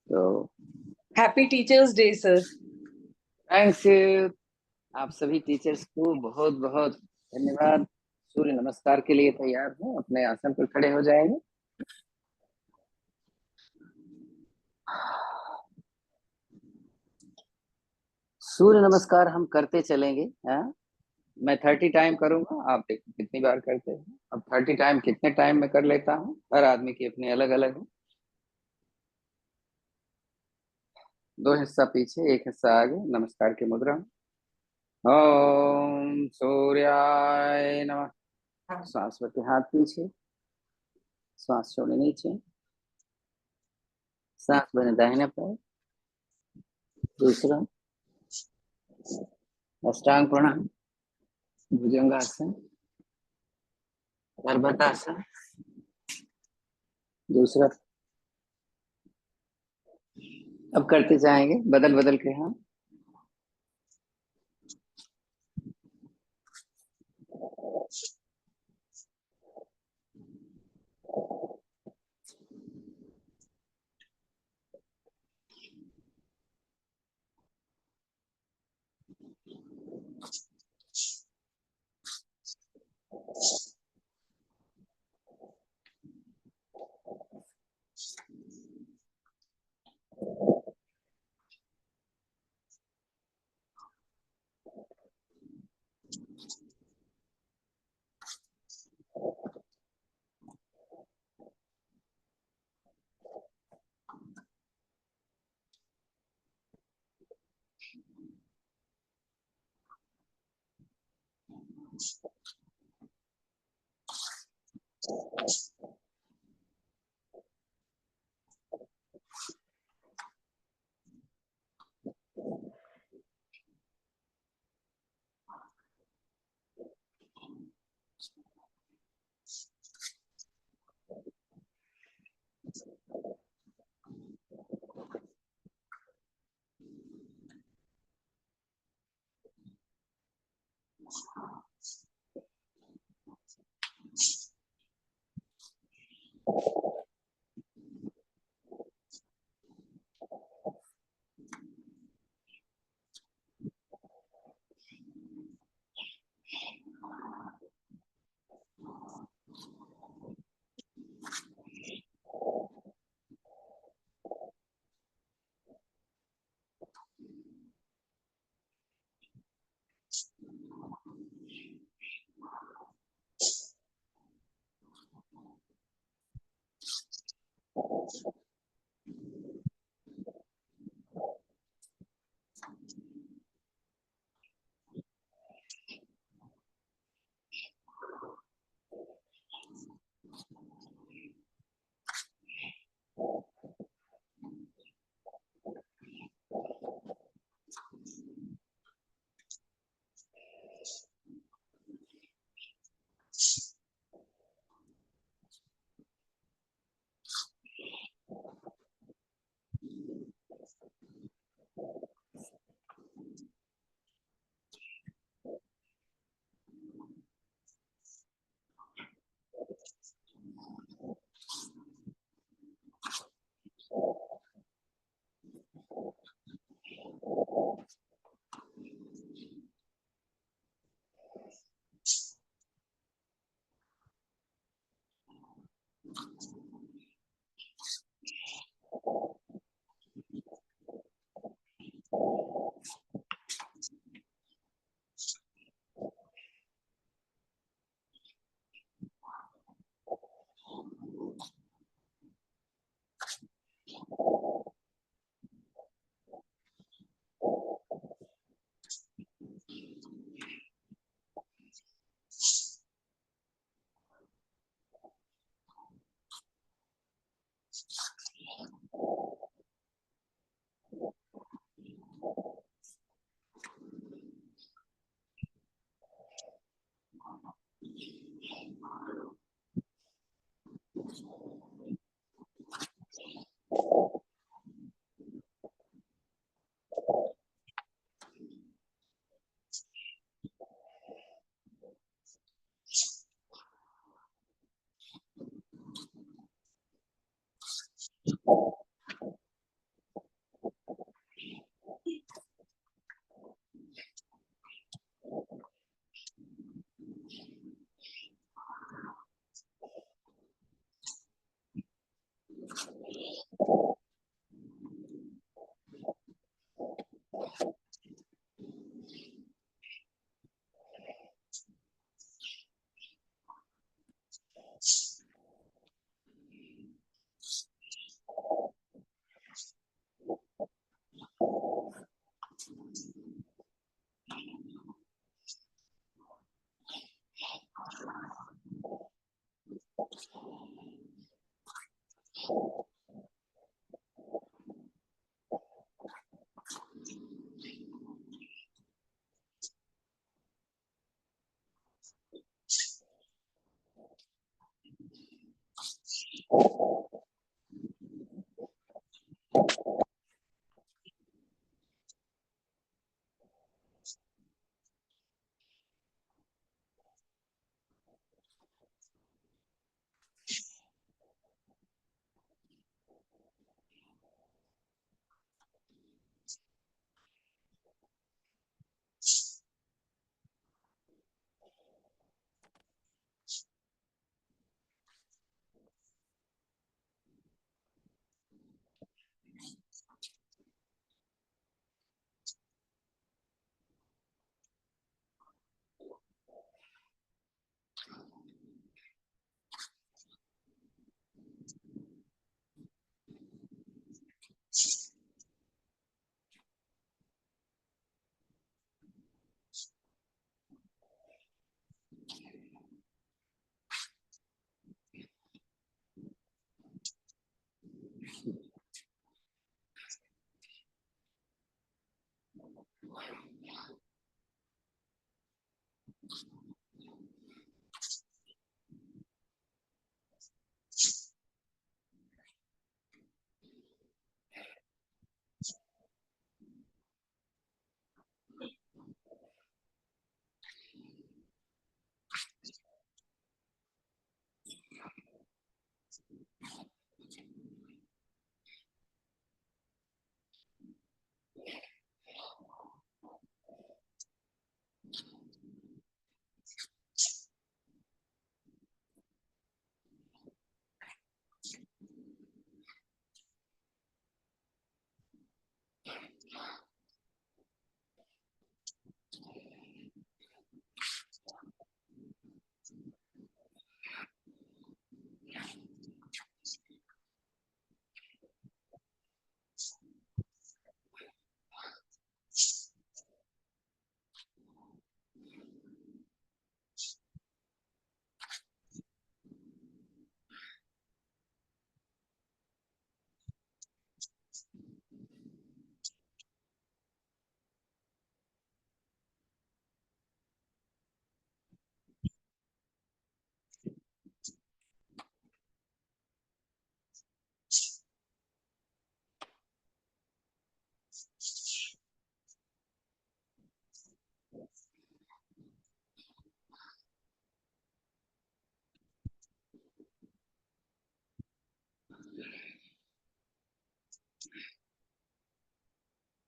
तो happy teachers day sir. Thanks you. आप सभी टीचर्स को बहुत बहुत धन्यवाद। सूर्य नमस्कार के लिए तैयार हूँ, अपने आसन पर खड़े हो जाएंगे। सूर्य नमस्कार हम करते चलेंगे। हाँ, मैं 30 टाइम करूंगा, आप देखो कितनी बार करते हैं। अब 30 टाइम कितने टाइम में कर लेता हूँ, हर आदमी की अपनी अलग अलग है। दो हिस्सा पीछे, एक हिस्सा आगे, नमस्कार की मुद्रा। ओम सूर्याय नमः। सांस के हाथ पीछे, सांस छोड़े नीचे, सांस बने दाहिने पैर। दूसरा अष्टांग प्रणाम, भुजंगासन, पर्वतासन। दूसरा अब करते जाएंगे बदल बदल के। हम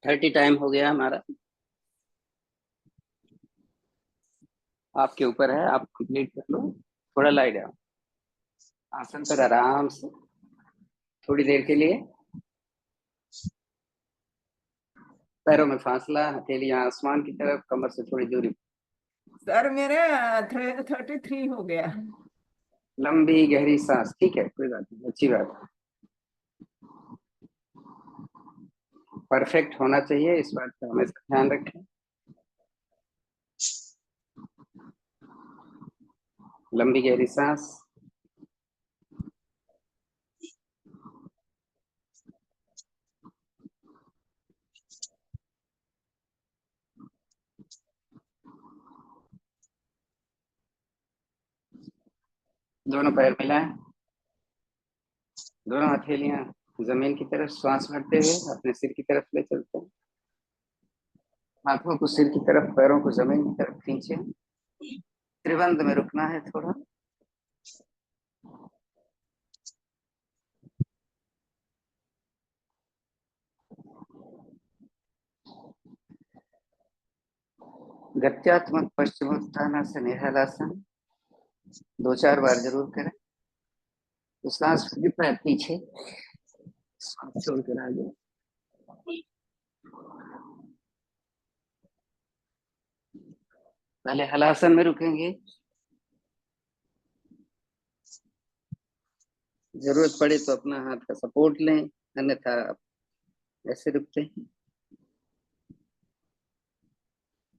30 टाइम हो गया हमारा। आपके ऊपर है, आप कंप्लीट कर लो। थोड़ा लाई डाउन, आसन पर आराम से थोड़ी देर के लिए। पैरों में फासला, हथेलियां आसमान की तरफ, कमर से थोड़ी दूरी। सर मेरा 33 हो गया। लंबी गहरी सांस। ठीक है, कोई बात नहीं, अच्छी बात है। परफेक्ट होना चाहिए, इस बात का हमेशा ध्यान रखें। लंबी गहरी सांस। दोनों पैर मिलाएं, दोनों हथेलियां जमीन की तरफ, श्वास भरते हुए अपने सिर की तरफ ले चलते हैं। हाथों को सिर की तरफ, पैरों को जमीन की तरफ खींचे। त्रिबंध में रुकना है थोड़ा। गत्यात्मक पश्चिमोत्तानासन, निरहलासन 2-4 बार जरूर करें। तो सांस फिर पैर पीछे, सांस छोड़कर आगे। पहले हलासन में रुकेंगे, जरूरत पड़े तो अपना हाथ का सपोर्ट लें, अन्यथा ऐसे रुकते हैं।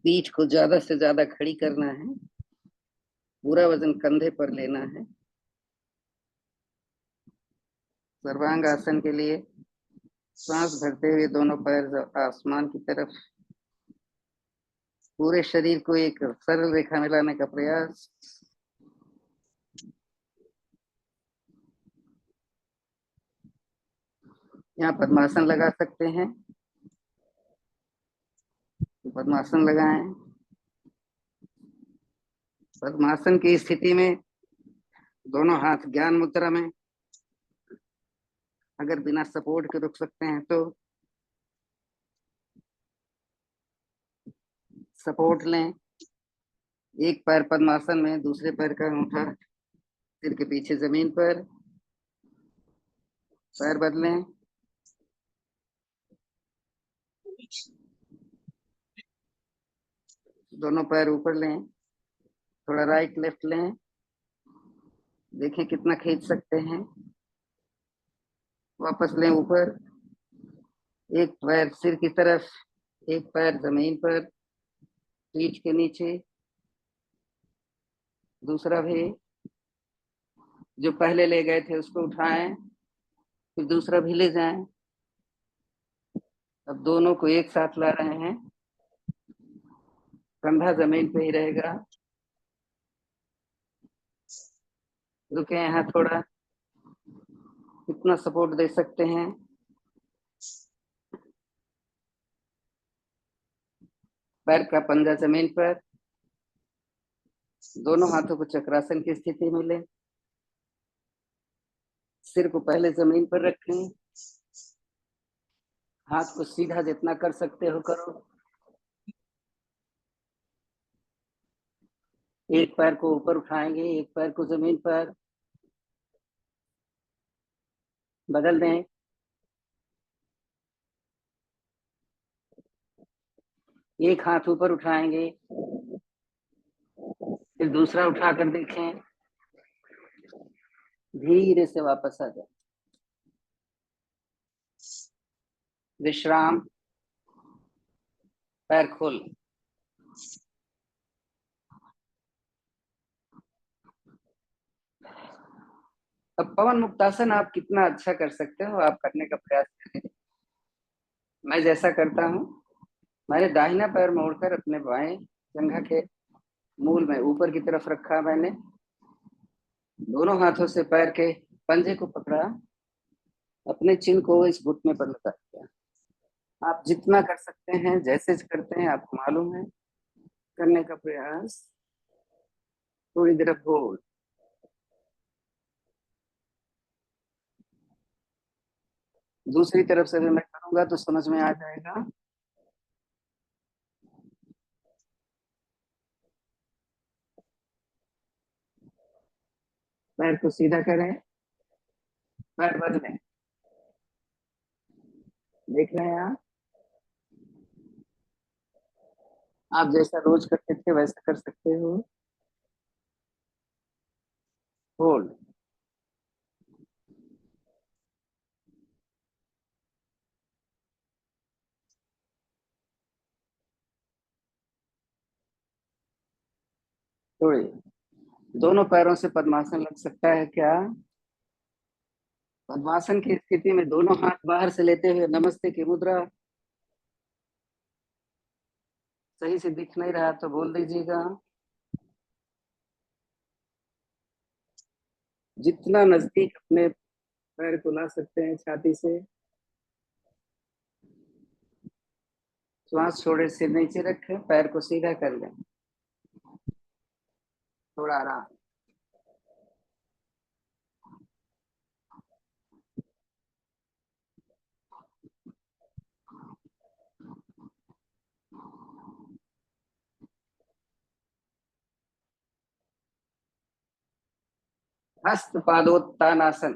पीठ को ज्यादा से ज्यादा खड़ी करना है, पूरा वजन कंधे पर लेना है। सर्वांग आसन के लिए सांस भरते हुए दोनों पैर आसमान की तरफ, पूरे शरीर को एक सरल रेखा में लाने का प्रयास। यहाँ पद्मासन लगा सकते हैं, पद्मासन लगाएं। पद्मासन की स्थिति में दोनों हाथ ज्ञान मुद्रा में, अगर बिना सपोर्ट के रुक सकते हैं तो सपोर्ट लें। एक पैर पद्मासन में, दूसरे पैर का अंगूठा सिर के पीछे जमीन पर, पैर बदलें। दोनों पैर ऊपर लें, थोड़ा राइट लेफ्ट लें, देखें कितना खींच सकते हैं। वापस लें ऊपर, एक पैर सिर की तरफ, एक पैर जमीन पर पीठ के नीचे, दूसरा भी। जो पहले ले गए थे उसको उठाएं, फिर दूसरा भी ले जाएं। अब दोनों को एक साथ ला रहे हैं, कंधा जमीन पे ही रहेगा। रुके यहाँ थोड़ा, कितना सपोर्ट दे सकते हैं। पैर का पंजा जमीन पर, दोनों हाथों को चक्रासन की स्थिति में लें। सिर को पहले जमीन पर रखें, हाथ को सीधा जितना कर सकते हो करो। एक पैर को ऊपर उठाएंगे, एक पैर को जमीन पर, बदल दें। एक हाथ ऊपर उठाएंगे, फिर दूसरा उठाकर देखें, धीरे से वापस आ जाए। विश्राम, पैर खोल। अब पवन मुक्तासन आप कितना अच्छा कर सकते हो, आप करने का प्रयास करें। मैं जैसा करता हूँ, मैंने दाहिना पैर मोड़कर अपने बाएं जंघा के मूल में ऊपर की तरफ रखा। मैंने दोनों हाथों से पैर के पंजे को पकड़ा, अपने चिन्ह को इस घुटने पर लगा दिया। आप जितना कर सकते हैं, जैसे करते हैं आपको मालूम है, करने का प्रयास। थोड़ी देर होल्ड। दूसरी तरफ से भी मैं करूंगा तो समझ में आ जाएगा। पैर को सीधा करें, पैर बदलें। देख रहे हैं आप जैसा रोज करते थे वैसा कर सकते हो। होल्ड। थोड़ी, दोनों पैरों से पद्मासन लग सकता है क्या? पद्मासन की स्थिति में दोनों हाथ बाहर से लेते हुए नमस्ते की मुद्रा। सही से दिख नहीं रहा तो बोल दीजिएगा। जितना नजदीक अपने पैर को ला सकते हैं छाती से। श्वास छोड़े, सिर नीचे रखें, पैर को सीधा कर लें। थोड़ा आराम। हस्त पादोत्तानासन।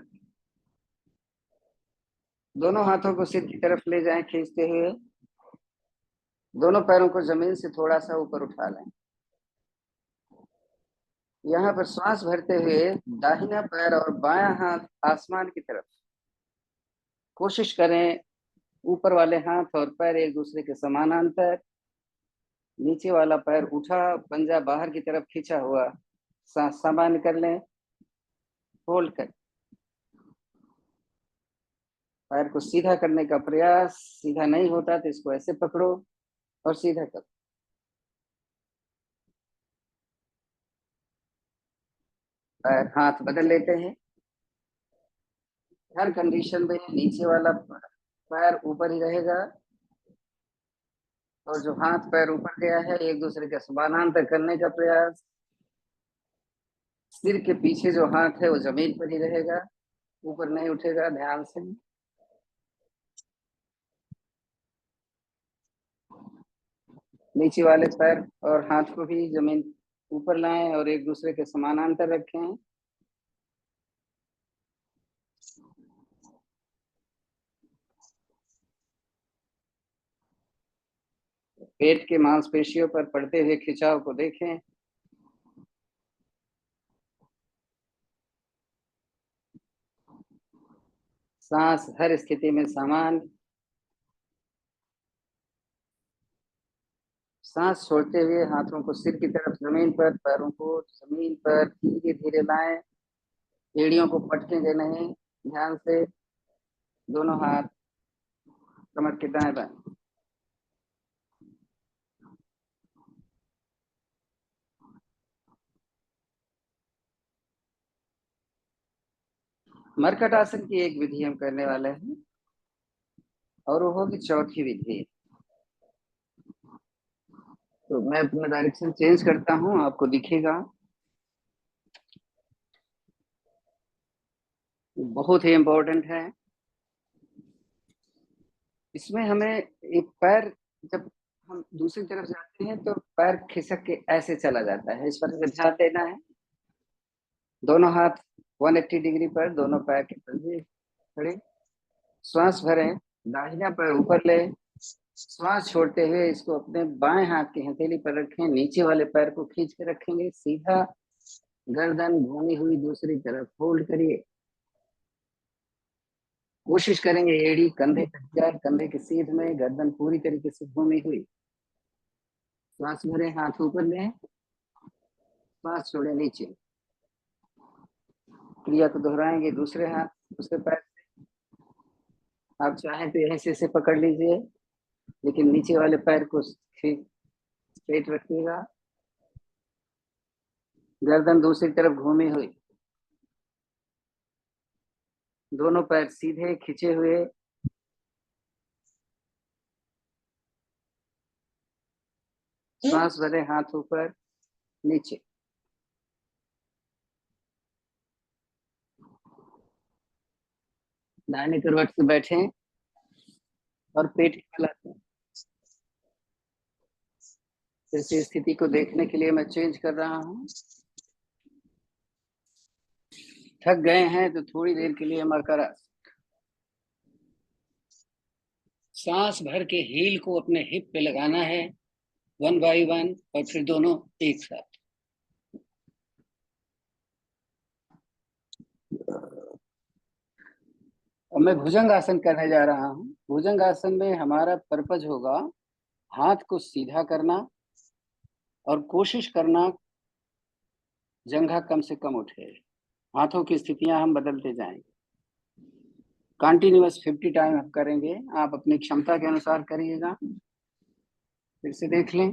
दोनों हाथों को सिर की तरफ ले जाएं खींचते हुए। दोनों पैरों को जमीन से थोड़ा सा ऊपर उठा लें। यहाँ पर श्वास भरते हुए दाहिना पैर और बायां हाथ आसमान की तरफ। कोशिश करें ऊपर वाले हाथ और पैर एक दूसरे के समानांतर। नीचे वाला पैर उठा, पंजा बाहर की तरफ खींचा हुआ। सांस सामान्य कर लें, होल्ड कर। पैर को सीधा करने का प्रयास, सीधा नहीं होता तो इसको ऐसे पकड़ो और सीधा करो। पैर हाथ बदल लेते हैं। हर कंडीशन में नीचे वाला पैर ऊपर ही रहेगा और जो हाथ पैर ऊपर गया है एक दूसरे के समानांतर करने का प्रयास। सिर के पीछे जो हाथ है वो जमीन पर ही रहेगा, ऊपर नहीं उठेगा। ध्यान से नीचे वाले पैर और हाथ को भी जमीन ऊपर लाएं और एक दूसरे के समानांतर रखें। पेट के मांसपेशियों पर पड़ते हुए खिंचाव को देखें। सांस हर स्थिति में समान। सांस छोड़ते हुए हाथों को सिर की तरफ जमीन पर, पैरों को जमीन पर धीरे धीरे लाएं। एड़ियों को पटकेंगे नहीं। ध्यान से दोनों हाथ कमर के दाएं बाएं। मरकट आसन की एक विधि हम करने वाले हैं और वो होगी चौथी विधि। तो मैं अपना डायरेक्शन चेंज करता हूं, आपको दिखेगा। बहुत ही इंपॉर्टेंट है। इसमें हमें एक पैर, जब हम दूसरी तरफ जाते हैं तो पैर खिसक के ऐसे चला जाता है, इस पर ध्यान देना है। दोनों हाथ 180 डिग्री पर, दोनों पैर के पंजे खड़े। श्वास भरें, दाहिना पैर ऊपर ले। श्वास छोड़ते हुए इसको अपने बाएं हाथ की हथेली पर रखें। नीचे वाले पैर को खींच के रखेंगे सीधा, गर्दन घूमी हुई दूसरी तरफ। होल्ड करिए। कोशिश करेंगे एड़ी कंधे तक जाए, कंधे के सीध में, गर्दन पूरी तरीके से घूमी हुई। श्वास भरें, हाथ ऊपर लें, श्वास छोड़े नीचे। क्रिया को दोहराएंगे दूसरे हाथ दूसरे पैर। आप चाहें तो यहीं से इसे पकड़ लीजिए, लेकिन नीचे वाले पैर को स्ट्रेट रखिएगा। गर्दन दूसरी तरफ घूमी हुई, दोनों पैर सीधे खिंचे हुए। श्वास भरे, हाथ ऊपर नीचे। दाहिने करवट से बैठें और पेट हिलाते हैं। फिर से स्थिति को देखने के लिए मैं चेंज कर रहा हूं। थक गए हैं तो थोड़ी देर के लिए मरकर सांस भर के हील को अपने हिप पे लगाना है, 1 बाय 1, और फिर दोनों एक साथ। अब मैं भुजंग आसन करने जा रहा हूं। भुजंग आसन में हमारा पर्पज होगा हाथ को सीधा करना और कोशिश करना जंघा कम से कम उठे। हाथों की स्थितियां हम बदलते जाएंगे। कंटिन्यूअस 50 टाइम आप करेंगे। आप अपनी क्षमता के अनुसार करिएगा। फिर से देख लें,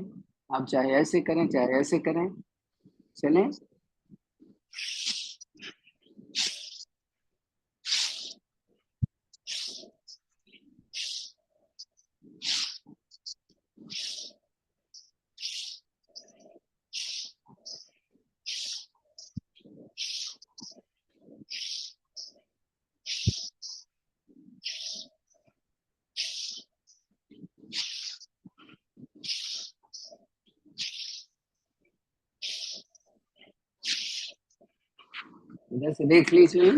आप चाहे ऐसे करें चाहे ऐसे करें। चलें। इधर से देख लीजिए।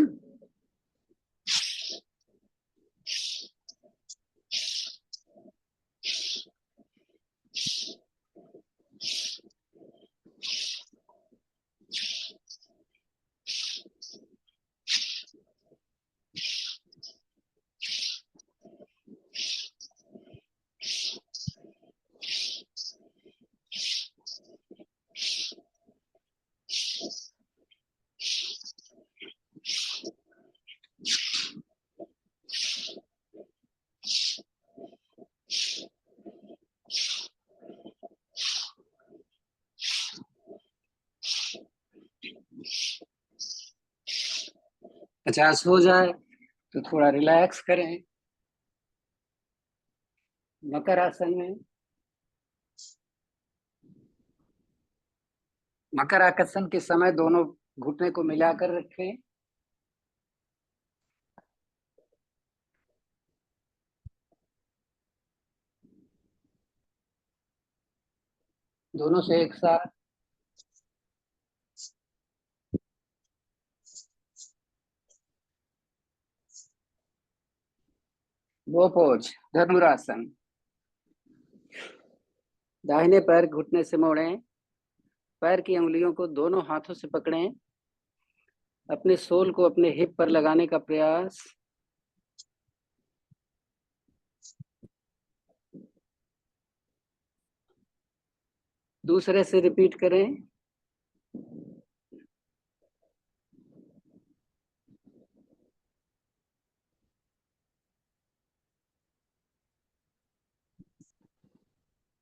50 हो जाए तो थोड़ा रिलैक्स करें। मकर आसन में मकर आसन के समय दोनों घुटने को मिलाकर रखें। दोनों से एक साथ। वो पोज धनुरासन। दाहिने पैर घुटने से मोड़ें। पैर की उंगलियों को दोनों हाथों से पकड़ें। अपने सोल को अपने हिप पर लगाने का प्रयास। दूसरे से रिपीट करें।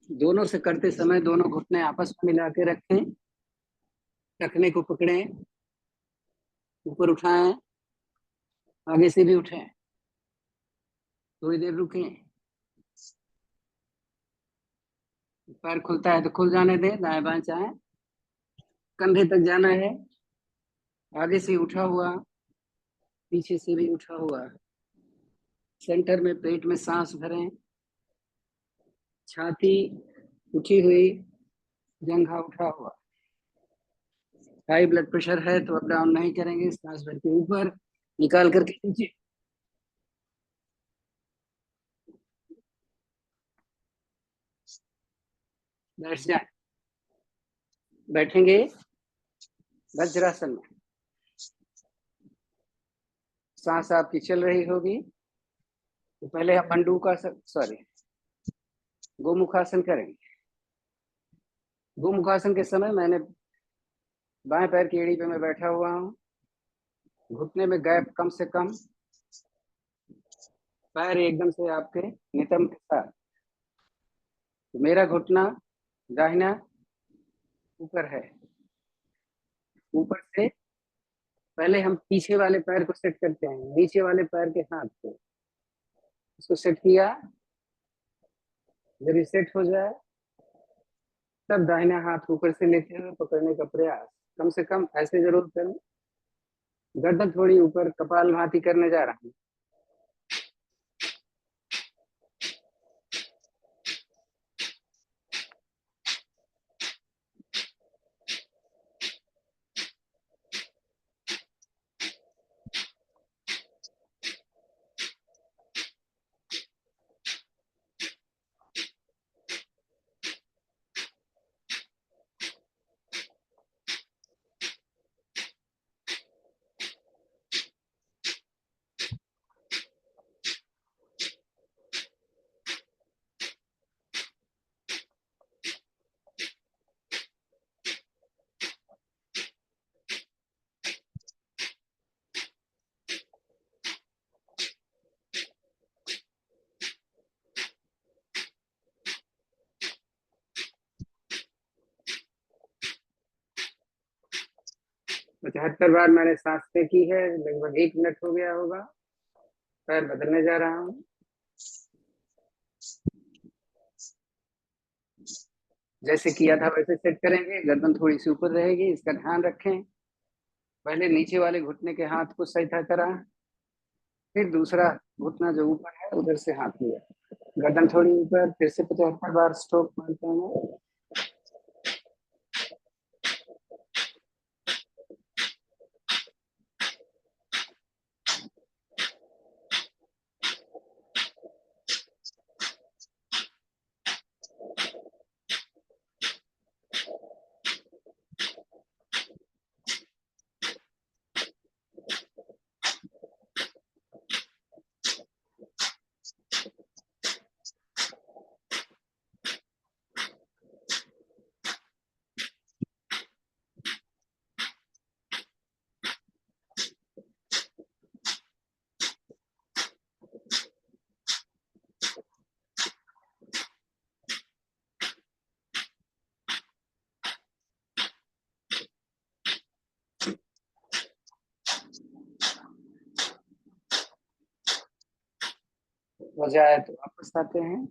दोनों से करते समय दोनों घुटने आपस में मिला के रखें। रखने को पकड़ें, ऊपर उठाएं, आगे से भी उठें। थोड़ी देर रुकें। पैर खुलता है तो खुल जाने दें, दाएं बाएं चाहें। कंधे तक जाना है। आगे से उठा हुआ, पीछे से भी उठा हुआ। सेंटर में पेट में सांस भरें। छाती उठी हुई, जंघा उठा हुआ। हाई ब्लड प्रेशर है तो अप डाउन नहीं करेंगे। सांस भर के ऊपर निकाल करके नीचे। बैठ जाए। बैठेंगे वज्रासन में। सांस आपकी चल रही होगी तो पहले हम मंडूका सॉरी गोमुखासन करेंगे। गोमुखासन के समय मैंने बाएं पैर की एड़ी पे मैं बैठा हुआ हूँ। घुटने में गैप कम से कम। पैर एकदम से आपके नितंब के साथ। तो मेरा घुटना दाहिना ऊपर है। ऊपर से पहले हम पीछे वाले पैर को सेट करते हैं, नीचे वाले पैर के हाथ को। इसको सेट किया। जब ये सेट हो जाए तब दाहिना हाथ ऊपर से लेते हुए पकड़ने का प्रयास। कम से कम ऐसे जरूर करें। गर्दन थोड़ी ऊपर, कपाल भाती करने जा रहा हूँ। तो 74 बार मैंने सांस तय की है। लगभग 1 मिनट हो गया होगा। पैर बदलने जा रहा हूँ। जैसे किया था वैसे सेट करेंगे। गर्दन थोड़ी सी ऊपर रहेगी, इसका ध्यान रखें। पहले नीचे वाले घुटने के हाथ को सही करा, फिर दूसरा घुटना जो ऊपर है उधर से हाथ लिया। गर्दन थोड़ी ऊपर, फिर से 75 बार स्ट्रोक मारते हैं। हो जाए तो वापस आते हैं।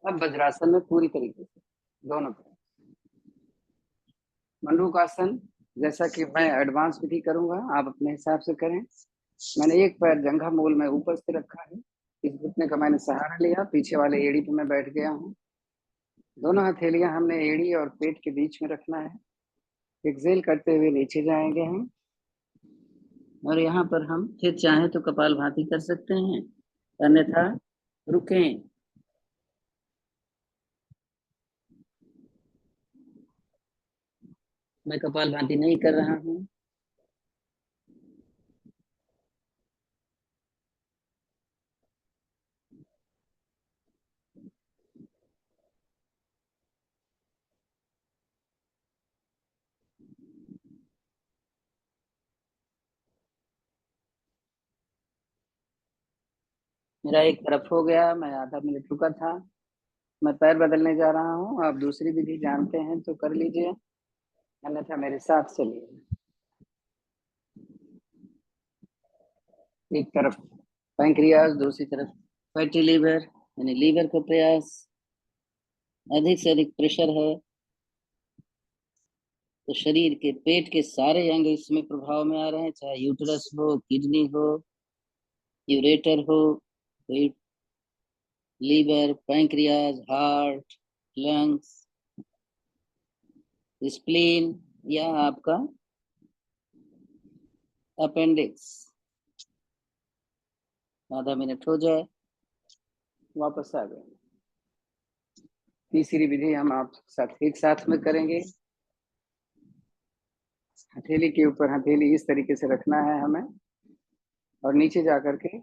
अब वज्रासन में पूरी तरीके से दोनों तरफ। मंडूकासन, जैसा कि मैं एडवांस विधि करूंगा, आप अपने हिसाब से करें। मैंने एक पैर जंघा मूल में ऊपर से रखा है, इस घुटने का मैंने सहारा लिया, पीछे वाले एड़ी पे मैं बैठ गया हूँ। दोनों हथेलियां हमने एड़ी और पेट के बीच में रखना है। एक्सेल करते हुए नीचे जाएंगे हम, और यहाँ पर हम फिर चाहें तो कपालभाति कर सकते हैं, अन्यथा रुकें। मैं कपालभाति नहीं कर रहा हूँ। मेरा एक तरफ हो गया, मैं आधा मिनट रुका था। मैं पैर बदलने जा रहा हूँ, आप दूसरी विधि जानते हैं तो कर लीजिए, अन्यथा मेरे साथ चलिए। एक तरफ पैंक्रियाज, दूसरी तरफ फैटी लीवर, यानी लीवर का प्रयास, अधिक से अधिक प्रेशर है तो शरीर के पेट के सारे अंग इसमें प्रभाव में आ रहे हैं, चाहे यूटरस हो, किडनी हो, यूरेटर हो, liver, pancreas, heart, lungs, spleen या आपका अपेंडिक्स। आधा मिनट हो जाए, वापस आ गए। तीसरी विधि हम आप साथ एक साथ में करेंगे। हथेली के ऊपर हथेली इस तरीके से रखना है हमें, और नीचे जाकर के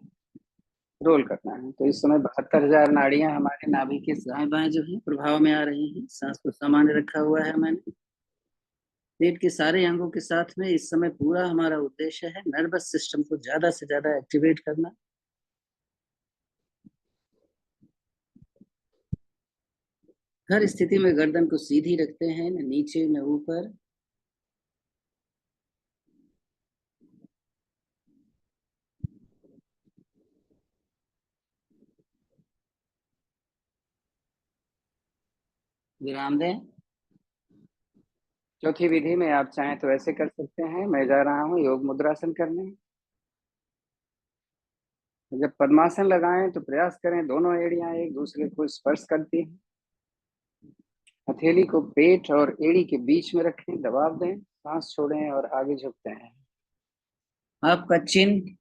रोल करना है। तो इस समय 72,000 नाड़ियां हमारे नाभि के दाएं बाएं जो है प्रभाव में आ रही हैं। सांस को सामान्य रखा हुआ है मैंने। पेट के सारे अंगों के साथ में इस समय पूरा हमारा उद्देश्य है नर्वस सिस्टम को ज्यादा से ज्यादा एक्टिवेट करना। हर स्थिति में गर्दन को सीधी रखते हैं, न नीचे न ऊपर। विराम दें। चौथी विधि में आप चाहें तो ऐसे कर सकते हैं। मैं जा रहा हूँ योग मुद्रासन करने। जब पद्मासन लगाएं तो प्रयास करें दोनों एड़ियां एक दूसरे को स्पर्श करती हैं। हथेली को पेट और एड़ी के बीच में रखें, दबाव दें, सांस छोड़ें और आगे झुकते हैं। आपका चिन्ह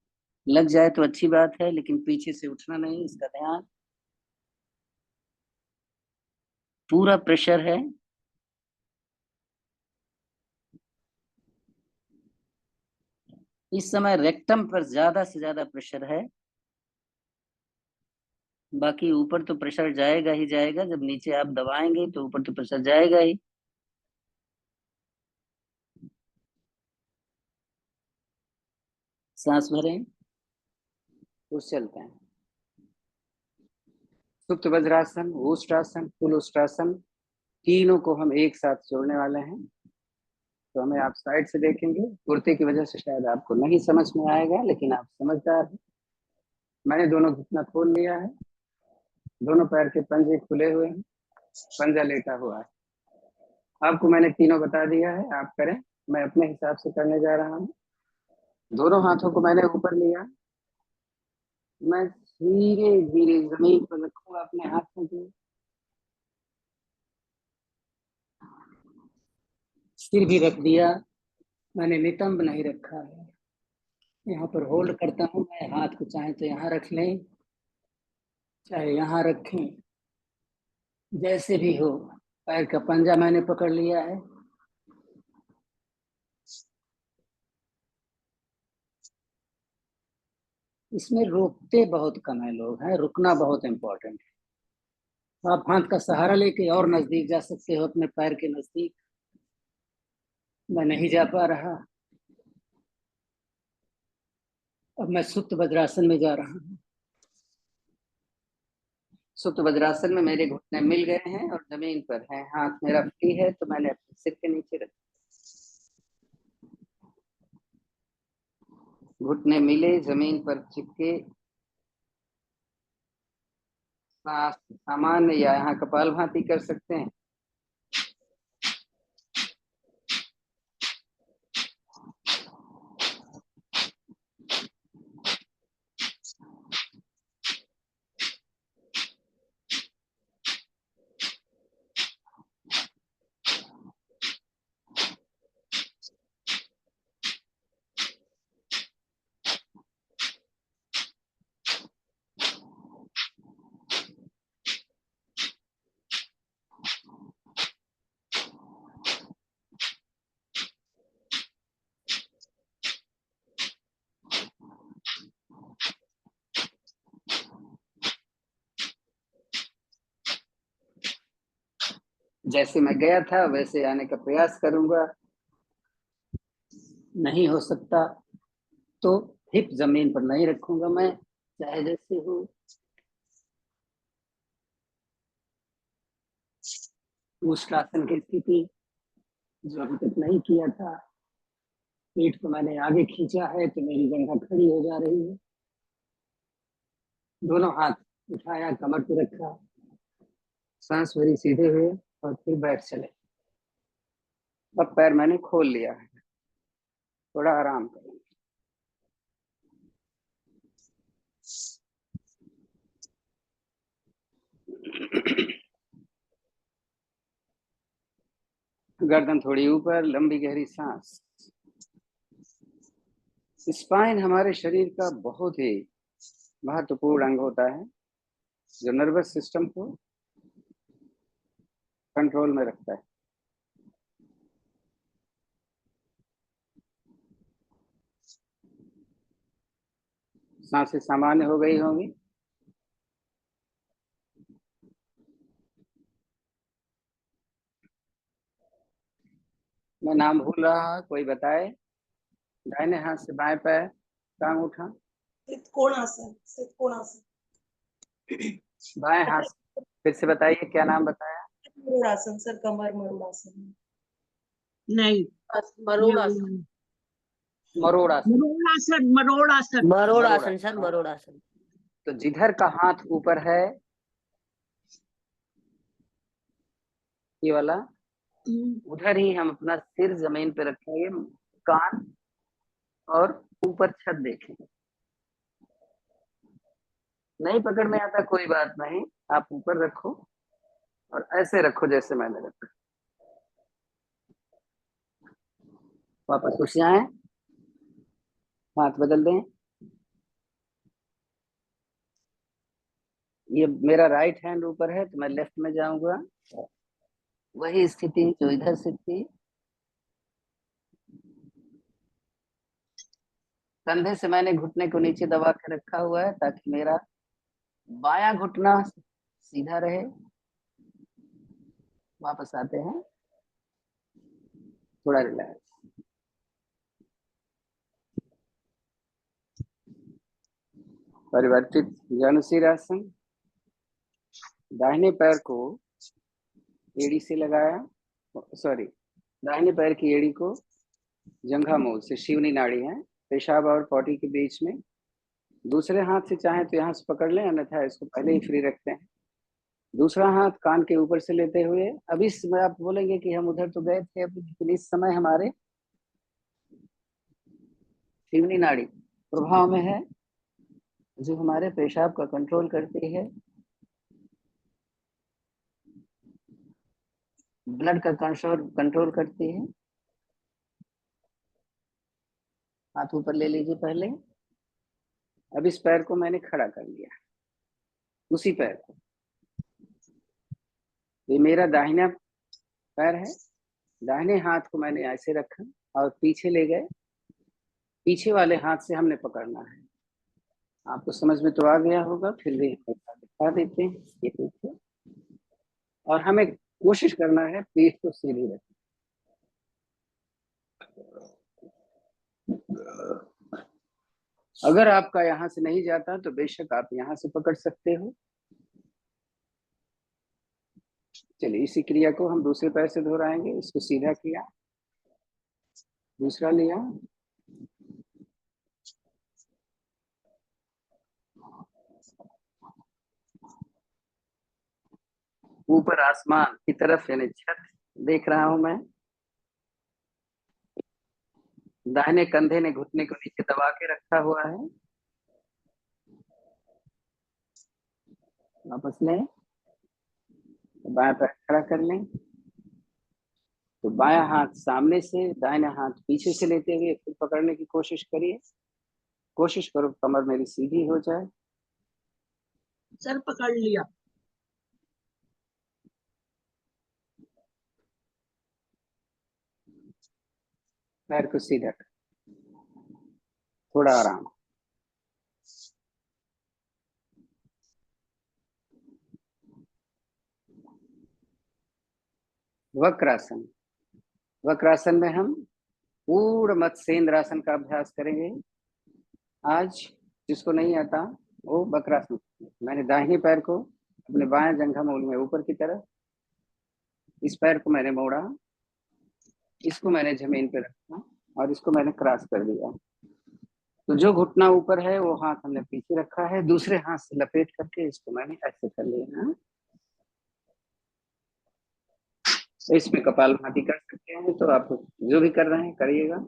लग जाए तो अच्छी बात है, लेकिन पीछे से उठना नहीं, इसका ध्यान। पूरा प्रेशर है। इस समय रेक्टम पर ज्यादा से ज्यादा प्रेशर है, बाकी ऊपर तो प्रेशर जाएगा ही जाएगा। जब नीचे आप दबाएंगे तो ऊपर तो प्रेशर जाएगा ही। सांस भरें, फिर चलते हैं। सुप्त वज्रासन, उष्ट्रासन, फुल उष्ट्रासन, तीनों को हम एक साथ जोड़ने वाले हैं। तो हमें आप साइड से देखेंगे, कुर्ते की वजह से शायद आपको नहीं समझ में आएगा, लेकिन आप समझदार हैं। मैंने दोनों घुटना खोल लिया है, दोनों पैर के पंजे खुले हुए हैं, पंजा लेटा हुआ है। आपको मैंने तीनों बता दिया है, आप करें। मैं अपने हिसाब से करने जा रहा हूँ। दोनों हाथों को मैंने ऊपर लिया, मैं धीरे धीरे जमीन पर रखूंगा अपने हाथों को। सिर भी रख दिया, मैंने नितंब नहीं रखा है। यहाँ पर होल्ड करता हूँ मैं। हाथ को चाहे तो यहाँ रख लें, चाहे यहाँ रखें, जैसे भी हो। पैर का पंजा मैंने पकड़ लिया है। इसमें रोकते बहुत कम है लोग हैं, रुकना बहुत इंपॉर्टेंट है। आप हाथ का सहारा लेके और नजदीक जा सकते हो, अपने पैर के नजदीक। मैं नहीं जा पा रहा। अब मैं सुप्त वज्रासन में जा रहा हूँ। सुप्त वज्रासन में मेरे घुटने मिल गए हैं और जमीन पर हैं। हाथ मेरा फ्री है तो मैंने अपने सिर के नीचे रखा। घुटने मिले, जमीन पर चिपके, सामान्य या यहाँ कपालभाति कर सकते हैं। जैसे मैं गया था वैसे आने का प्रयास करूंगा। नहीं हो सकता तो हिप जमीन पर नहीं रखूंगा मैं, चाहे जैसे हो। उष्ट्रासन की स्थिति जो अभी तक नहीं किया था, पीठ को मैंने आगे खींचा है तो मेरी जंघा खड़ी हो जा रही है। दोनों हाथ उठाया, कमर पे रखा, सांस भरी सीधे हुए और फिर बैठ चले। अब पैर मैंने खोल लिया है, थोड़ा आराम करें। गर्दन थोड़ी ऊपर, लंबी गहरी सांस। स्पाइन हमारे शरीर का बहुत ही महत्वपूर्ण अंग होता है जो नर्वस सिस्टम को कंट्रोल में रखता है। सांसें सामान्य हो गई होंगी। मैं नाम भूल रहा, कोई बताए। दाहिने हाथ से बाएं पैर, टांग उठा। त्रिकोणासन, त्रिकोणासन। बाएं हाथ फिर से बताइए, क्या नाम बताया? मरोड़ासन सर, कमर मरोड़ासन। नहीं, मरोड़ासन। मरोड़ासन। मरोड़ासन, मरोड़ासन, मरोड़ासन सर, मरोड़ासन। तो जिधर का हाथ ऊपर है, ये वाला, उधर ही हम अपना सिर जमीन पे रखेंगे, कान और ऊपर छत देखेंगे। नहीं पकड़ में आता कोई बात नहीं, आप ऊपर रखो और ऐसे रखो जैसे मैंने रखा। वापस कुछ आए, हाथ बदल दें। ये मेरा राइट हैंड ऊपर है तो मैं लेफ्ट में जाऊंगा, वही स्थिति जो इधर से थी। कंधे से मैंने घुटने को नीचे दबा के रखा हुआ है ताकि मेरा बायां घुटना सीधा रहे। वापस आते हैं, थोड़ा रिलैक्स। परिवर्तित जनुशिरासन। दाहिने पैर को एड़ी से लगाया, सॉरी, दाहिने पैर की एड़ी को जंघा मूल से, शिवनी नाड़ी है पेशाब और पॉटी के बीच में। दूसरे हाथ से चाहे तो यहाँ से पकड़ लें, अन्यथा इसको पहले ही फ्री रखते हैं। दूसरा हाथ कान के ऊपर से लेते हुए, अभी इस समय आप बोलेंगे कि हम उधर तो गए थे अभी, लेकिन इस समय हमारे शिवनी नाड़ी प्रभाव में है जो हमारे पेशाब का कंट्रोल करती है, ब्लड का कंट्रोल करती है। हाथ ऊपर ले लीजिए पहले। अब इस पैर को मैंने खड़ा कर लिया, उसी पैर को। ये मेरा दाहिना पैर है, दाहिने हाथ को मैंने ऐसे रखा और पीछे ले गए। पीछे वाले हाथ से हमने पकड़ना है। आपको समझ में तो आ गया होगा, फिर भी दिखा देते हैं। ये पीछे, और हमें कोशिश करना है पीठ को सीधी रखना। अगर आपका यहाँ से नहीं जाता तो बेशक आप यहाँ से पकड़ सकते हो। चलिए, इसी क्रिया को हम दूसरे पैर से दोहराएंगे। इसको सीधा किया, दूसरा लिया, ऊपर आसमान की तरफ यानी छत देख रहा हूं मैं। दाहिने कंधे ने घुटने को नीचे दबा के रखा हुआ है। वापस लें, बायां पैर खड़ा कर लें। तो बायां हाथ सामने से, दाहिना हाथ पीछे से लेते हुए फिर पकड़ने की कोशिश करिए। कोशिश करो कमर मेरी सीधी हो जाए। सर पकड़ लिया। पैर को सीधा कर, थोड़ा आराम। वक्रासन। वक्रासन में हम पूर्ण मत्स्येंद्रासन का अभ्यास करेंगे आज। जिसको नहीं आता वो वक्रासन। मैंने दाहिने पैर को अपने बाएं जंघा मूल में ऊपर की तरफ, इस पैर को मैंने मोड़ा, इसको मैंने जमीन पे रखा और इसको मैंने क्रॉस कर दिया। तो जो घुटना ऊपर है वो हाथ हमने पीछे रखा है, दूसरे हाथ से लपेट करके इसको मैंने ऐसे कर लिया। तो इसमें कपालभाति कर सकते हैं, तो आप जो भी कर रहे हैं करिएगा।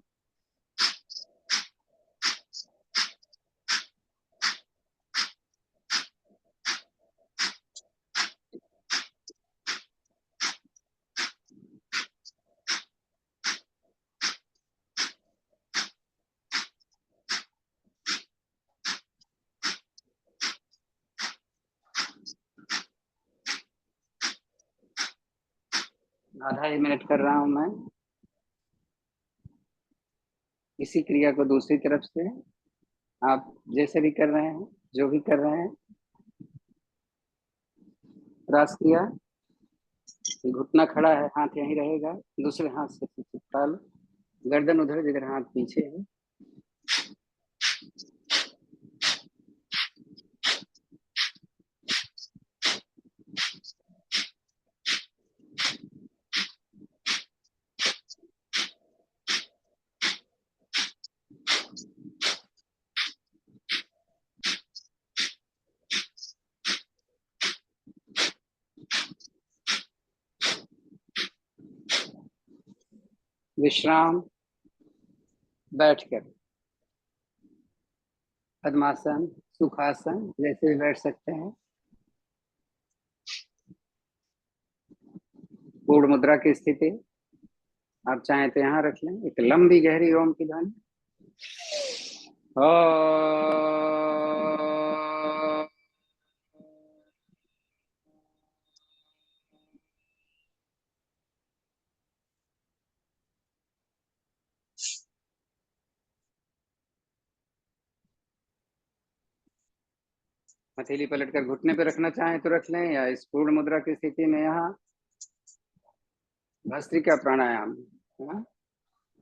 आधा ही मिनट कर रहा हूं मैं। इसी क्रिया को दूसरी तरफ से आप जैसे भी कर रहे हैं, जो भी कर रहे हैं। क्रॉस किया, घुटना खड़ा है, हाथ यहीं रहेगा, दूसरे हाथ से चिपका लो, गर्दन उधर जिधर हाथ पीछे है। विश्राम, बैठकर पद्मासन, सुखासन जैसे भी बैठ सकते हैं। पूर्ण मुद्रा की स्थिति आप चाहें तो यहाँ रख लें। एक लंबी गहरी ओम की ध्वनि। हथेली पलटकर घुटने पे रखना चाहें तो रख लें, या इस पूर्ण मुद्रा की स्थिति में यहाँ भस्त्रिका प्राणायाम।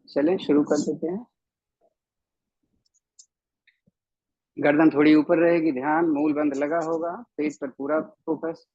चलें शुरू कर देते हैं। गर्दन थोड़ी ऊपर रहेगी, ध्यान मूल बंद लगा होगा, पेट पर पूरा फोकस।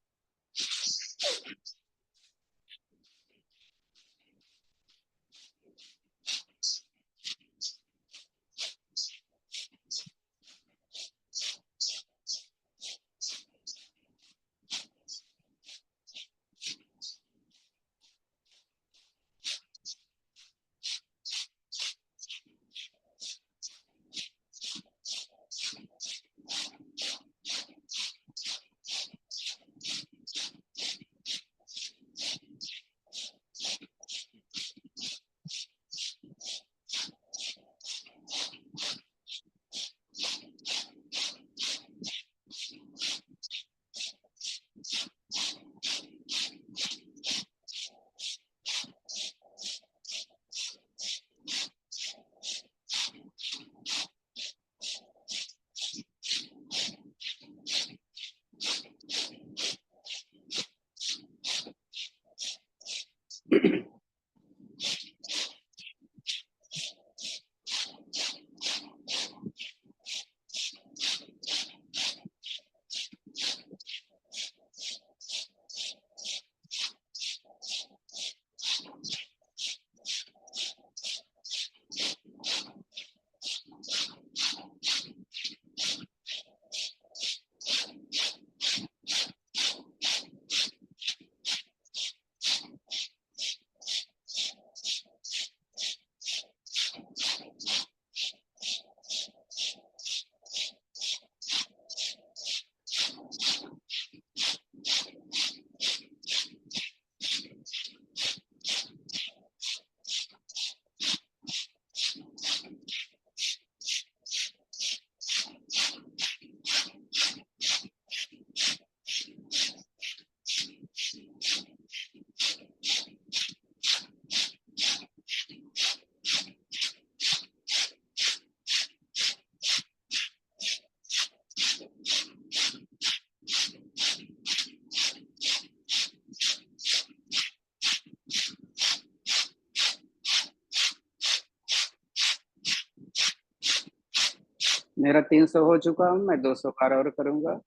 मेरा 300 हो चुका हूँ, मैं 200 बार और करूंगा।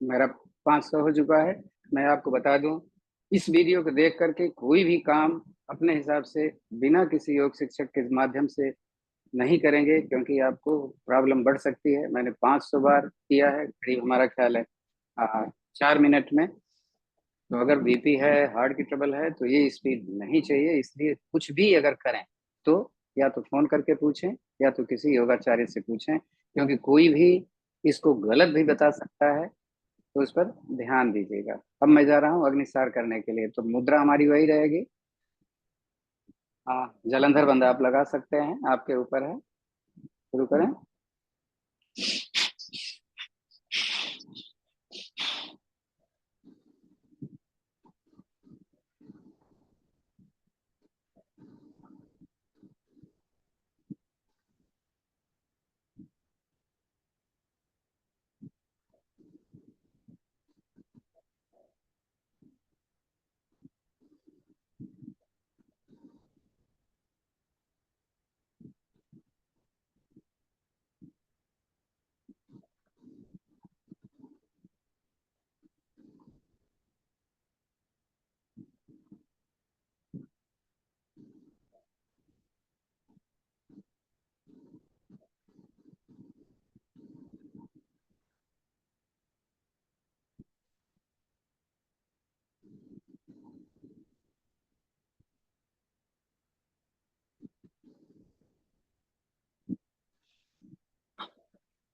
मेरा 500 हो चुका है। मैं आपको बता दूं, इस वीडियो को देख करके कोई भी काम अपने हिसाब से बिना किसी योग शिक्षक के माध्यम से नहीं करेंगे, क्योंकि आपको प्रॉब्लम बढ़ सकती है। मैंने 500 बार किया है, करीब हमारा ख्याल है 4 मिनट में। तो अगर बीपी है, हार्ट की ट्रबल है, तो ये स्पीड नहीं चाहिए। इसलिए कुछ भी अगर करें तो या तो फोन करके पूछें या तो किसी योगाचार्य से पूछें, क्योंकि कोई भी इसको गलत भी बता सकता है। तो उस पर ध्यान दीजिएगा। अब मैं जा रहा हूँ अग्निसार करने के लिए, तो मुद्रा हमारी वही रहेगी। हाँ, जलंधर बंदा आप लगा सकते हैं, आपके ऊपर है। शुरू करें।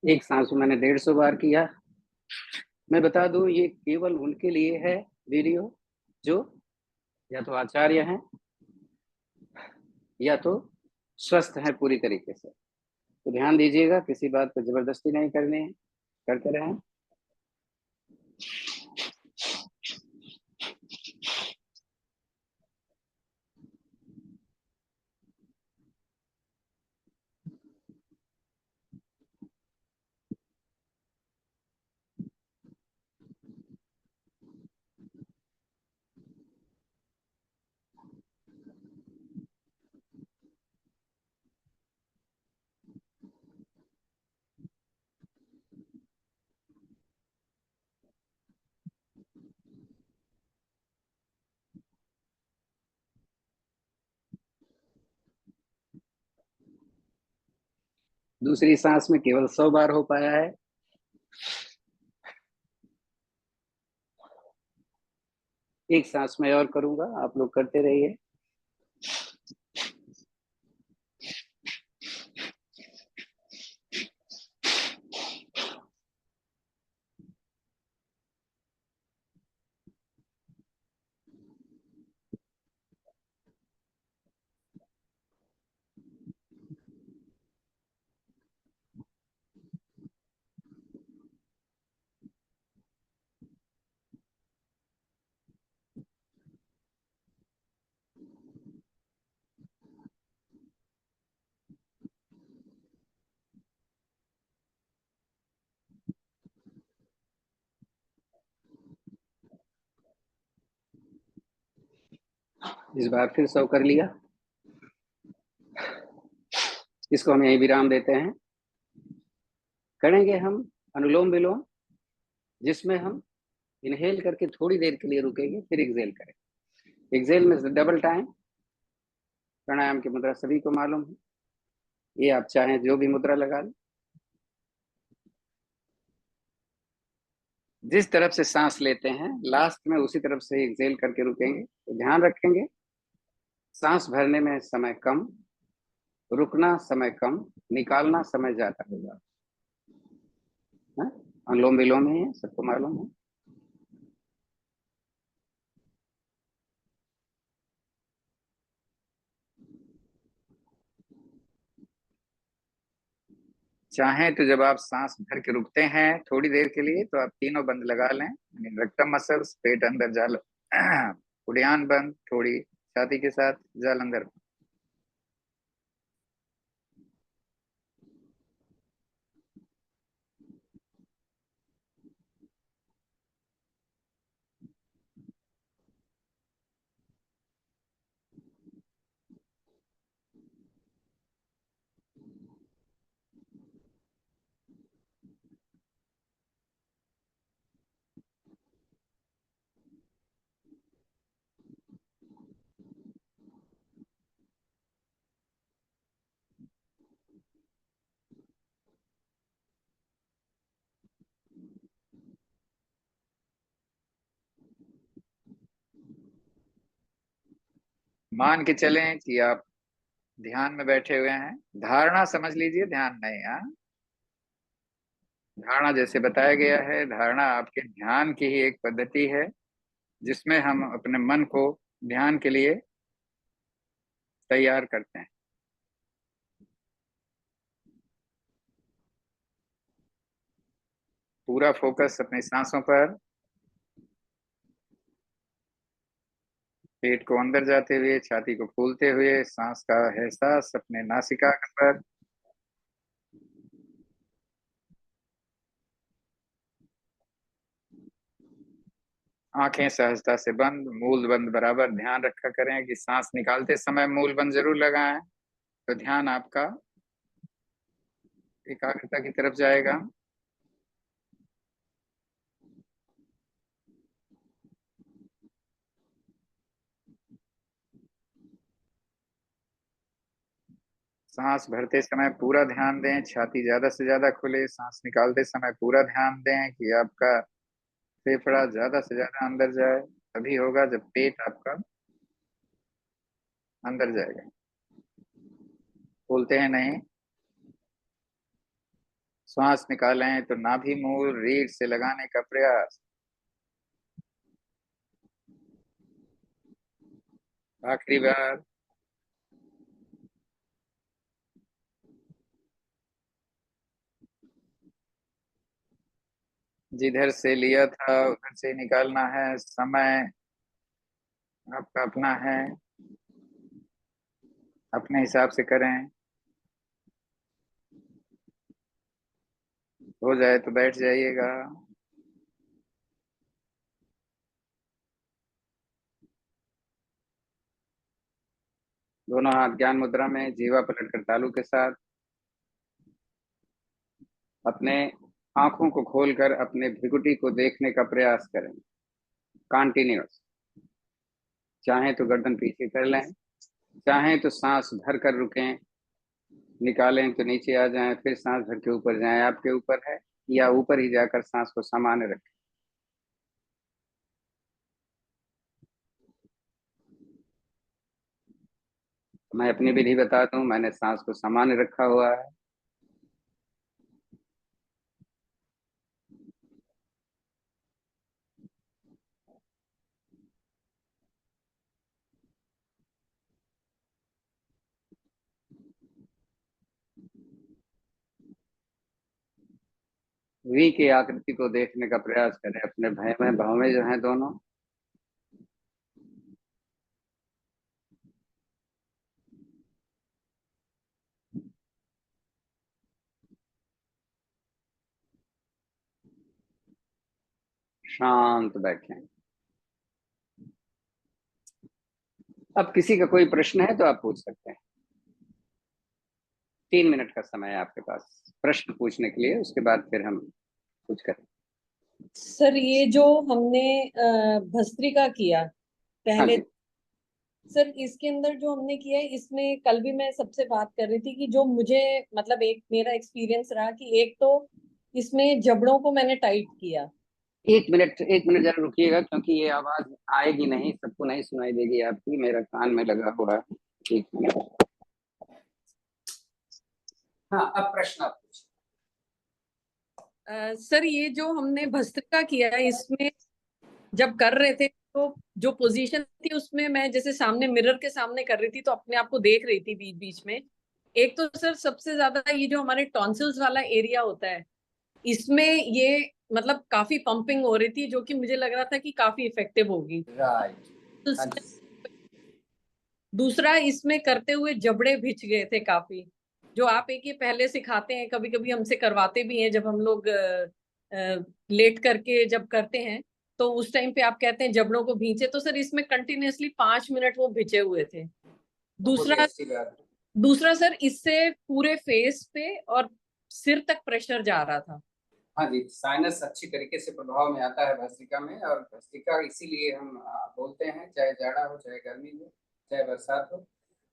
एक सांस में मैंने 150 बार किया। मैं बता दूं, ये केवल उनके लिए है वीडियो जो या तो आचार्य हैं या तो स्वस्थ हैं पूरी तरीके से। तो ध्यान दीजिएगा, किसी बात पर जबरदस्ती नहीं करनी है, करते रहें। दूसरी सांस में केवल 100 बार हो पाया है। एक सांस में और करूंगा, आप लोग करते रहिए। इस बार फिर 100 कर लिया। इसको हम यहीं विराम देते हैं। करेंगे हम अनुलोम विलोम, जिसमें हम इनहेल करके थोड़ी देर के लिए रुकेंगे, फिर एक्सेल करेंगे। एक्सेल में डबल टाइम। प्राणायाम की मुद्रा सभी को मालूम है, ये आप चाहें जो भी मुद्रा लगा लें। जिस तरफ से सांस लेते हैं लास्ट में उसी तरफ से एक्सेल करके रुकेंगे। तो ध्यान रखेंगे, सांस भरने में समय कम, रुकना समय कम, निकालना समय ज्यादा होगा। अनुलोम विलोम ही है, सबको मालूम है। चाहें तो जब आप सांस भर के रुकते हैं थोड़ी देर के लिए, तो आप तीनों बंद लगा लें, रेक्टम मसल्स, पेट अंदर, जाल उड़ियान बंद, थोड़ी छाती के साथ, जाल अंदर। मान के चलें कि आप ध्यान में बैठे हुए हैं, धारणा समझ लीजिए, ध्यान नहीं। हाँ, धारणा जैसे बताया गया है, धारणा आपके ध्यान की ही एक पद्धति है, जिसमें हम अपने मन को ध्यान के लिए तैयार करते हैं। पूरा फोकस अपनी सांसों पर, पेट को अंदर जाते हुए, छाती को फूलते हुए, सांस का एहसास अपने नासिका पर। आंखें सहजता से बंद, मूल बंद बराबर ध्यान रखा करें कि सांस निकालते समय मूल बंद जरूर लगाएं, तो ध्यान आपका एकाग्रता की तरफ जाएगा। सांस भरते समय पूरा ध्यान दें, छाती ज्यादा से ज्यादा खुले। सांस निकालते समय पूरा ध्यान दें कि आपका फेफड़ा ज्यादा से ज्यादा अंदर जाए। तभी होगा जब पेट आपका अंदर जाएगा। बोलते हैं नहीं। श्वास निकालें तो नाभि मूल रीढ़ से लगाने का प्रयास। आखिरी बार। जिधर से लिया था उधर से निकालना है। समय आपका अपना है, अपने हिसाब से करें। हो जाए तो बैठ जाइएगा। दोनों हाथ ज्ञान मुद्रा में, जीवा पलट कर तालू के साथ। अपने आंखों को खोलकर अपने भृकुटी को देखने का प्रयास करें, कंटिन्यूअस। चाहें तो गर्दन पीछे कर लें, चाहें तो सांस भर कर रुकें, निकालें तो नीचे आ जाएं, फिर सांस भर के ऊपर जाएं, आपके ऊपर है। या ऊपर ही जाकर सांस को सामान्य रखें। मैं अपनी विधि बताता हूँ, मैंने सांस को सामान्य रखा हुआ है। वी की आकृति को देखने का प्रयास करें अपने भय में, भावें जो हैं दोनों। शांत बैठें। अब किसी का कोई प्रश्न है तो आप पूछ सकते हैं। 3 मिनट का समय है आपके पास प्रश्न पूछने के लिए, उसके बाद फिर हम कुछ करें। सर ये जो हमने भस्त्रिका किया हाँ पहले, जी। सर इसके अंदर जो हमने किया है, इसमें कल भी मैं सबसे बात कर रही थी कि जो मुझे मतलब एक मेरा एक्सपीरियंस रहा कि एक तो इसमें जबड़ों को मैंने टाइट किया। 1 मिनट जरा रुकिएगा, क्योंकि ये आवाज आएगी नहीं, सबको नहीं सुनाई देगी आपकी, मेरा कान में लगा हुआ है। 1 मिनट। हाँ, अब प्रश्न आप पूछिए। सर ये जो हमने भस्त्रिका किया है, इसमें जब कर रहे थे तो जो पोजीशन थी उसमें मैं जैसे सामने मिरर के सामने कर रही थी तो अपने आप को देख रही थी बीच बीच में। एक तो सर सबसे ज्यादा ये जो हमारे टॉन्सिल्स वाला एरिया होता है, इसमें ये मतलब काफी पंपिंग हो रही थी, जो कि मुझे लग रहा था कि काफी इफेक्टिव होगी। राइट। हाँ जी। दूसरा, इसमें करते हुए जबड़े भिज गए थे काफी, जो आप एक ये पहले सिखाते हैं, कभी कभी हमसे करवाते भी हैं जब हम लोग लेट करके जब करते हैं, तो उस टाइम पे आप कहते हैं जबड़ों को भींचे, तो सर इसमें कंटिन्यूअसली 5 मिनट वो भिजे हुए थे। बहुत ही दूसरा अच्छी बात है। दूसरा सर इससे पूरे फेस पे और सिर तक प्रेशर जा रहा था। हाँ जी, साइनस अच्छी तरीके से प्रभाव में आता है भस्त्रिका में, और भस्त्रिका इसीलिए हम बोलते हैं, चाहे जाड़ा हो, चाहे गर्मी हो, चाहे बरसात हो,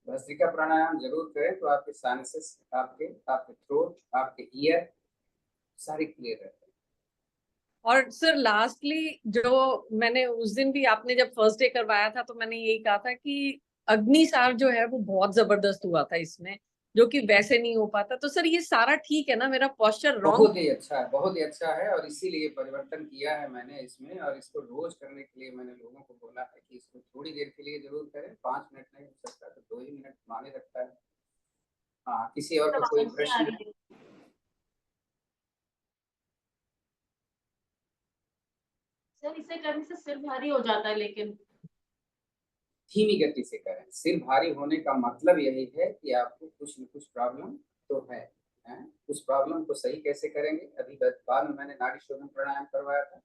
भस्त्रिका प्राणायाम जरूर करें, तो आपके साइनसेस, आपके आपके थ्रोट, आपके ईयर सारे क्लियर रहते हैं। और सर लास्टली जो मैंने उस दिन भी, आपने जब फर्स्ट डे करवाया था तो मैंने यही कहा था कि अग्निसार जो है वो बहुत जबरदस्त हुआ था इसमें, जो कि वैसे नहीं हो पाता। तो सर ये सारा ठीक है ना, मेरा पोस्चर रॉन्ग? बहुत ही अच्छा है, बहुत ही अच्छा है, और इसीलिए परिवर्तन किया है मैंने इसमें, और इसको रोज करने के लिए मैंने लोगों को बोला है कि इसको थोड़ी देर के लिए जरूर करें, 5 मिनट नहीं हो सकता तो 2 ही मिनट माने रखता है। हाँ, किसी और का कोई प्रश्न है? सर इसे करने से सिर भारी हो जाता है, लेकिन धीमी गति से करें। सिर भारी होने का मतलब यही है कि आपको कुछ न कुछ प्रॉब्लम तो है, हैं? उस प्रॉब्लम को सही कैसे करेंगे? अभी बाद में मैंने नाड़ी शोधन प्राणायाम करवाया था।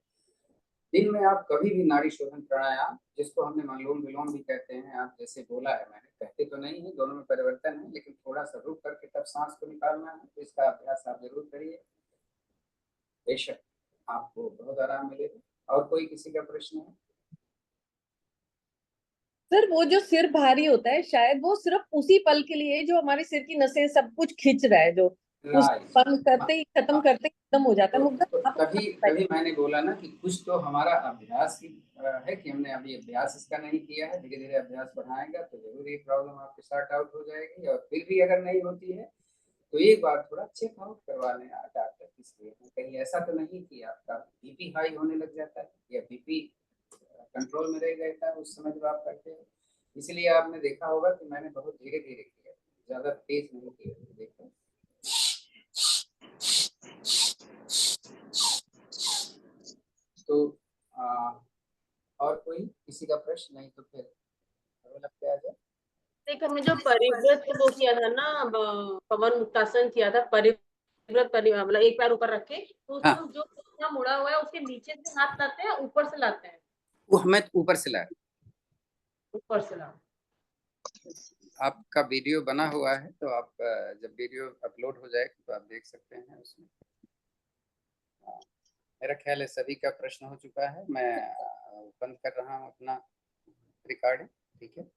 दिन में आप कभी भी नाड़ी शोधन प्राणायाम, जिसको हमने अनुलोम विलोम भी कहते हैं, आप जैसे बोला है, मैंने कहते तो नहीं है, दोनों में परिवर्तन है, लेकिन थोड़ा सा रुक करके तब सांस को निकालना है, तो इसका अभ्यास आप जरूर करिए, बेशक आपको बहुत आराम मिलेगा। और कोई किसी का प्रश्न है? सर वो जो सिर भारी होता है, शायद वो सिर्फ उसी पल के लिए है जो हमारे सिर की नसें सब कुछ खींच रहा है, जो उस राइट। बंद करते ही खत्म करते ही खत्म हो जाता है। मुग्धा, तो आप तभी तभी मैंने बोला ना कि कुछ तो हमारा अभ्यास ही है, कि हमने अभी अभ्यास इसका नहीं किया है, धीरे धीरे अभ्यास बढ़ाएगा तो जरूर ये प्रॉब्लम आपके सॉर्ट आउट हो जाएगी। और फिर भी अगर नहीं होती है तो एक बार थोड़ा चेक आउट करवा लें डॉक्टर किसलिए, कहीं ऐसा तो नहीं कि आपका बीपी हाई होने लग जाता है या बीपी कंट्रोल में रह जाता है उस समय जब आप करते हैं। इसलिए आपने देखा होगा कि मैंने बहुत धीरे धीरे किया, ज्यादा तेज नहीं किया। देखो, तो और कोई किसी का प्रश्न नहीं तो फिर लगता है जाए। देख हमने जो परिव्रत वो किया था ना, पवन मुक्तासन किया था, परिव्रत मतलब एक पैर ऊपर रख के, तो हाँ, उसमें जो घुटना मुड़ा हुआ है उसके नीचे से हाथ लाते हैं, ऊपर से लाते हैं? वो हमें ऊपर से लाए। ऊपर से लाओ। आपका वीडियो बना हुआ है, तो आप जब वीडियो अपलोड हो जाए तो आप देख सकते हैं उसमें। मेरा ख्याल है सभी का प्रश्न हो चुका है। मैं बंद कर रहा हूँ अपना रिकॉर्डिंग। ठीक है।